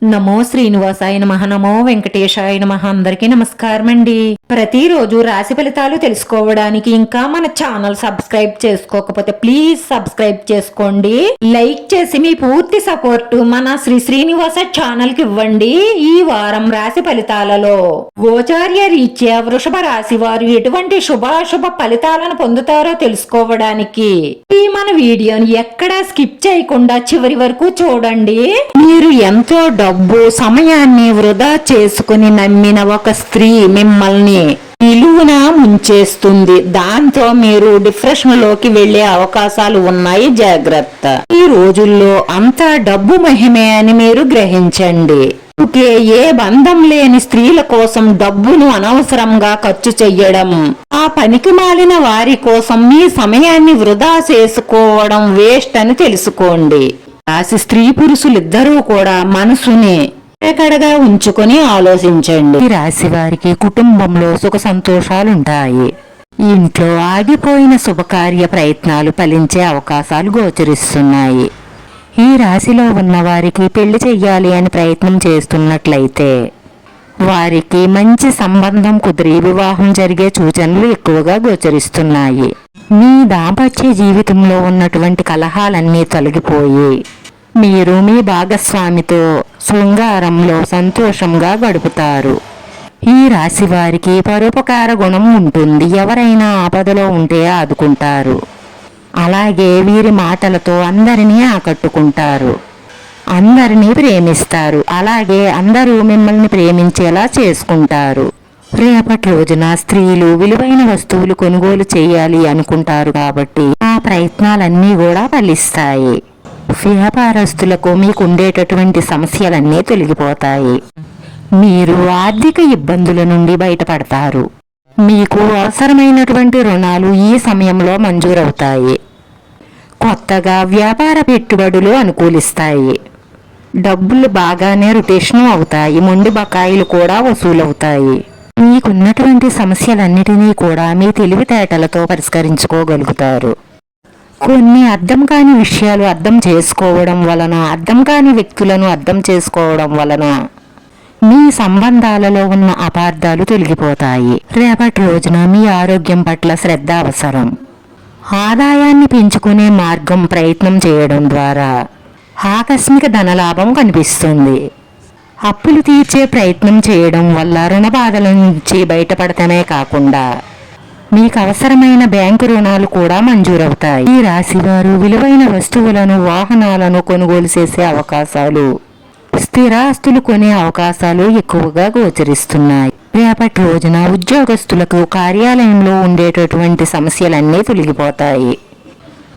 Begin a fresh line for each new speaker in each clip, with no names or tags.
నమో శ్రీనివాసాయ నమః. నమో వెంకటేశాయ నమః. అందరికీ నమస్కారం అండి. ప్రతిరోజు రాశి ఫలితాలు తెలుసుకోవడానికి ఇంకా మన ఛానల్ సబ్స్క్రైబ్ చేసుకోకపోతే ప్లీజ్ సబ్స్క్రైబ్ చేసుకోండి. లైక్ చేసి మీ పూర్తి సపోర్ట్ మన శ్రీనివాస ఛానల్ కి ఇవ్వండి. ఈ వారం రాశి ఫలితాలలో గోచార్య రీత్యా వృషభ రాశి వారు ఎటువంటి శుభాశుభ ఫలితాలను పొందుతారో తెలుసుకోవడానికి ఈ మన వీడియోని ఎక్కడా స్కిప్ చేయకుండా చివరి వరకు చూడండి. మీరు ఎంతో డబ్బు సమయాన్ని వృధా చేసుకుని నమ్మిన ఒక స్త్రీ మిమ్మల్ని నిలువున ముంచేస్తుంది. దాంతో మీరు డిప్రెషన్ లోకి వెళ్లే అవకాశాలు ఉన్నాయి. జాగ్రత్త. ఈ రోజుల్లో అంతా డబ్బు మహిమే అని మీరు గ్రహించండి. ఏ బంధం లేని స్త్రీల కోసం డబ్బును అనవసరంగా ఖర్చు చెయ్యడం, ఆ పనికి మాలిన వారి కోసం మీ సమయాన్ని వృధా చేసుకోవడం వేస్ట్ అని తెలుసుకోండి. రాశి స్త్రీ పురుషులిద్దరూ కూడా మనసుని ఎక్కడగా ఉంచుకొని ఆలోచించండి. ఈ రాశి వారికి కుటుంబంలో సుఖ సంతోషాలుంటాయి. ఇంట్లో ఆగిపోయిన శుభకార్య ప్రయత్నాలు ఫలించే అవకాశాలు గోచరిస్తున్నాయి. ఈ రాశిలో ఉన్న వారికి పెళ్లి చెయ్యాలి అని ప్రయత్నం చేస్తున్నట్లయితే వారికి మంచి సంబంధం కుదిరి వివాహం జరిగే సూచనలు ఎక్కువగా గోచరిస్తున్నాయి. మీ దాంపత్య జీవితంలో ఉన్నటువంటి కలహాలన్నీ తొలగిపోయి మీరు మీ భాగస్వామితో శృంగారంలో సంతోషంగా గడుపుతారు. ఈ రాశి వారికి పరోపకార గుణం ఉంటుంది. ఎవరైనా ఆపదలో ఉంటే ఆదుకుంటారు. అలాగే వీరి మాటలతో అందరినీ ఆకట్టుకుంటారు. అందరినీ ప్రేమిస్తారు. అలాగే అందరూ మిమ్మల్ని ప్రేమించేలా చేసుకుంటారు. రేపటి రోజున స్త్రీలు విలువైన వస్తువులు కొనుగోలు చేయాలి అనుకుంటారు కాబట్టి ఆ ప్రయత్నాలన్నీ కూడా ఫలిస్తాయి. వ్యాపారస్తులకు మీకు ఉండేటటువంటి సమస్యలన్నీ తొలగిపోతాయి. మీరు ఆర్థిక ఇబ్బందుల నుండి బయటపడతారు. మీకు అవసరమైనటువంటి రుణాలు ఈ సమయంలో మంజూరవుతాయి. కొత్తగా వ్యాపార పెట్టుబడులు అనుకూలిస్తాయి. డబ్బులు బాగానే రొటేషన్ అవుతాయి. మొండి బకాయిలు కూడా వసూలవుతాయి. మీకున్నటువంటి సమస్యలన్నిటినీ కూడా మీ తెలివితేటలతో పరిష్కరించుకోగలుగుతారు. కొన్ని అర్థం కాని విషయాలు అర్థం చేసుకోవడం వలన, అర్థం కాని వ్యక్తులను అర్థం చేసుకోవడం వలన మీ సంబంధాలలో ఉన్న అపార్థాలు తొలగిపోతాయి. రేపటి రోజున మీ ఆరోగ్యం పట్ల శ్రద్ధ అవసరం. ఆదాయాన్ని పెంచుకునే మార్గం ప్రయత్నం చేయడం ద్వారా ఆకస్మిక ధనలాభం కనిపిస్తుంది. అప్పులు తీర్చే ప్రయత్నం చేయడం వల్ల రుణ బాధల నుంచి బయటపడటమే కాకుండా మీకు అవసరమైన బ్యాంకు రుణాలు కూడా మంజూరవుతాయి. ఈ రాశివారు విలువైన వస్తువులను, వాహనాలను కొనుగోలు చేసే అవకాశాలు, స్థిరాస్తులు కొనే అవకాశాలు ఎక్కువగా గోచరిస్తున్నాయి. రేపటి రోజున ఉద్యోగస్తులకు కార్యాలయంలో ఉండేటటువంటి సమస్యలన్నీ తొలగిపోతాయి.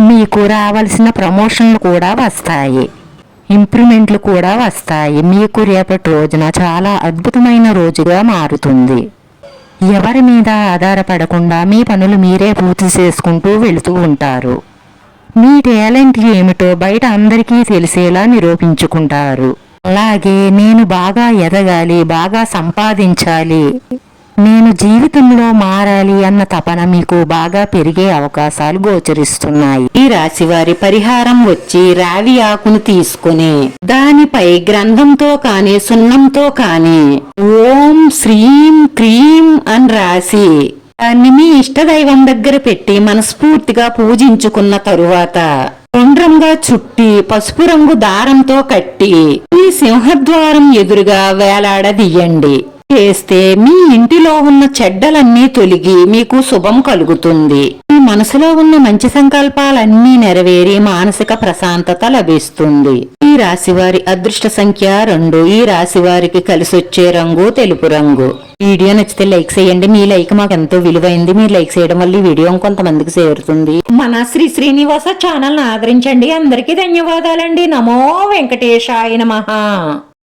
మీకు రావాల్సిన ప్రమోషన్లు కూడా వస్తాయి. ఇంప్రూవ్మెంట్లు కూడా వస్తాయి. మీకు రేపటి రోజున చాలా అద్భుతమైన రోజుగా మారుతుంది. ఎవరి మీద ఆధారపడకుండా మీ పనులు మీరే పూర్తి చేసుకుంటూ వెళుతూ ఉంటారు. మీ టాలెంట్ ఏమిటో బయట అందరికీ తెలిసేలా నిరూపించుకుంటారు. అలాగే నేను బాగా ఎదగాలి, బాగా సంపాదించాలి, నేను జీవితంలో మారాలి అన్న తపన మీకు బాగా పెరిగే అవకాశాలు గోచరిస్తున్నాయి. ఈ రాశి వారి పరిహారం వచ్చి రావి ఆకును తీసుకుని దానిపై గ్రంథంతో కాని సున్నంతో కాని ఓం శ్రీం క్రీం అని రాసి దాన్ని మీ ఇష్టదైవం దగ్గర పెట్టి మనస్ఫూర్తిగా పూజించుకున్న తరువాత గుండ్రంగా చుట్టి పసుపు రంగు దారంతో కట్టి ఈ సింహద్వారం ఎదురుగా వేలాడదీయండి. చేస్తే మీ ఇంటిలో ఉన్న చెడ్డలన్నీ తొలగి మీకు శుభం కలుగుతుంది. మీ మనసులో ఉన్న మంచి సంకల్పాలన్నీ నెరవేరి మానసిక ప్రశాంతత లభిస్తుంది. ఈ రాశివారి అదృష్ట సంఖ్య 2. ఈ రాశివారికి కలిసొచ్చే రంగు తెలుపు రంగు. వీడియో నచ్చితే లైక్ చేయండి. మీ లైక్ మాకు ఎంతో విలువైంది. మీరు లైక్ చేయడం వల్ల ఈ వీడియో కొంతమందికి చేరుతుంది. మన శ్రీనివాస ఛానల్ ను ఆదరించండి. అందరికీ ధన్యవాదాలండి. నమో వెంకటేశాయ నమః.